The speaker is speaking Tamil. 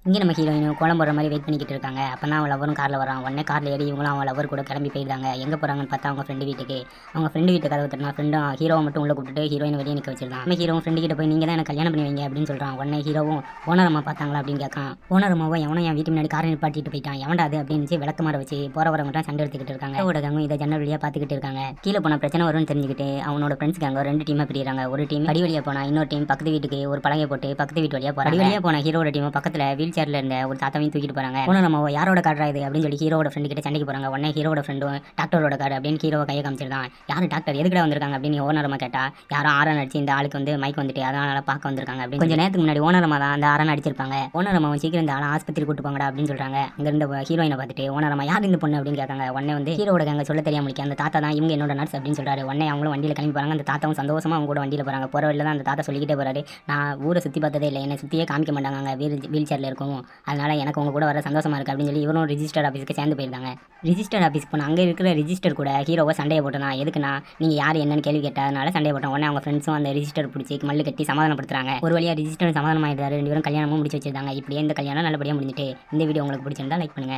இங்கே நம்ம ஹீரோயினும் கோலம் போடுற மாதிரி வெயிட் பண்ணிக்கிட்டு இருக்காங்க. அப்போ தான் அவன் லவரும் காரில் வரான். உடனே காரில் ஏறி இவங்களும் அவன் லவர் கூட கிளம்பி போயிடுறாங்க. எங்கே போகிறாங்கன்னு பார்த்தா அவங்க ஃப்ரெண்டு வீட்டுக்கு. அவங்க ஃப்ரெண்டு வீட்டு கதவு தட்டினா ஃப்ரெண்டும் ஹீரோவை மட்டும் உள்ள கூப்பிட்டு ஹீரோயின் வெளியே நிற்க வச்சிருந்தான். நம்ம ஹீரோவும் ஃப்ரெண்டு கிட்ட போய் நீங்கள் தான் எனக்கு கல்யாணம் பண்ணுவீங்க அப்படின்னு சொல்கிறான். உடனே ஹீரோவும் ஓனர் அம்மா பார்த்தாங்களா அப்படின்னு கேட்கான். ஓனர் அம்மாவும் எவனும் என் வீட்டு முன்னாடி காரை நிப்பாட்டிட்டு போயிட்டான், எவன்டா அது அப்படின்னு விளக்கமாற வச்சு போகிற வரவங்க சண்டை எடுத்துக்கிட்டு இருக்காங்க. ஊடகமும் இதை ஜன்னல் வழியாக பார்த்துக்கிட்டு இருக்காங்க. கீழே போன பிரச்சனை வரும்னு தெரிஞ்சுக்கிட்டு அவனோட ஃப்ரெண்ட்ஸ்க்கு அங்கே 2 டீமாக பிரிகிறாங்க. ஒரு டீம் அடி வழியாக போனால் இன்னொரு டீம் பக்கத்து வீட்டுக்கு ஒரு பலகை போட்டு பக்கத்து வீட்டு வழியாக போகிறாங்க. வழியாக போன ஹீரோட டீம் பக்கத்தில் வீல் சேர்ல இருந்த ஒரு தாத்தாவையும் தூக்கிட்டு போகிறாங்க. ஓனர் அம்மாவை யாரோட கார்டா இது அப்படின்னு சொல்லி ஹீரோட ஃப்ரெண்டு கிட்ட சண்டைக்கு போகிறாங்க. உடனே ஹீரோட ஃப்ரெண்டும் டாக்டரோட கார்டு அப்படின்னு ஹீரோவை கையை காமிச்சிருந்தான். யார் டாக்டர் எதுக்கிட்ட வந்திருக்காங்க அப்படின்னு ஓனர் அம்மா கேட்டா, யாரும் ஆரன் அடிச்சு இந்த ஆளுக்கு மைக் வந்துட்டு அதனால பார்க்க வந்திருக்காங்க அப்படின்னு. கொஞ்சம் நேரத்துக்கு முன்னாடி ஓனர் அம்மா தான் அந்த ஆரன் அடிச்சிருப்பாங்க. ஓனர் அம்மாவும் சீக்கிரம் இந்த ஆளை ஆஸ்பத்திரி கூட்டு போங்கடா அப்படின்னு சொல்றாங்க. அங்க இருந்த ஹீரோயினை பார்த்துட்டு ஓனர் அம்மா யார் இந்த பொண்ணு அப்படின்னு கேட்காங்க. உடனே ஹீரோட அங்கே சொல்ல தெரியாம அந்த தாத்தா தான் இவங்க என்னோட நர்ஸ் அப்படின்னு சொல்றாரு. உடனே அவங்களும் வண்டியில் கிளம்பி போறாங்க. அந்த தாத்தாவும் சந்தோஷமா அவங்க கூட வண்டியில் போறாங்க. போற வழியில தான் அந்த தாத்தா சொல்லிக்கிட்டே போறாரு, நான் ஊரை சுற்றி பார்த்ததே இல்லை, என்னை சுற்றியே காமிக்க மாட்டாங்க அங்கே வீல் சேர்ல இருக்கும், அதனால எனக்கு உங்க கூட வர சந்தோஷமா இருக்கு அப்படின்னு சொல்லி இவரும் ரிஜிஸ்டர் ஆஃபீஸ்க்கு சேர்ந்து போயிருந்தாங்க. ரிஜிஸ்டர் ஆஃபீஸ் போனால் அங்கே இருக்கிற ரிஜிஸ்டர் கூட ஹீரோவை சண்டையை போட்டனா, எதுக்குன்னா நீங்கள் யார் என்னன்னு கேள்வி கேட்டதுனால சண்டையை போட்டோம். உடனே அவங்க ஃப்ரெண்ட்ஸும் அந்த ரிஜிஸ்டர் பிடிச்சி மல்லு கட்டி சமாதானப்படுத்துறாங்க. ஒரு வழியாக ரிஜிஸ்டர் சமாதானம் ஆயிடுறாரு. 2 பேரும் கல்யாணமும் முடிச்சு வச்சிருந்தாங்க. இப்படியே இந்த கல்யாணம் நல்லபடியாக முடிஞ்சிட்டு. இந்த வீடியோ உங்களுக்கு பிடிச்சிருந்தா லைக் பண்ணுங்க.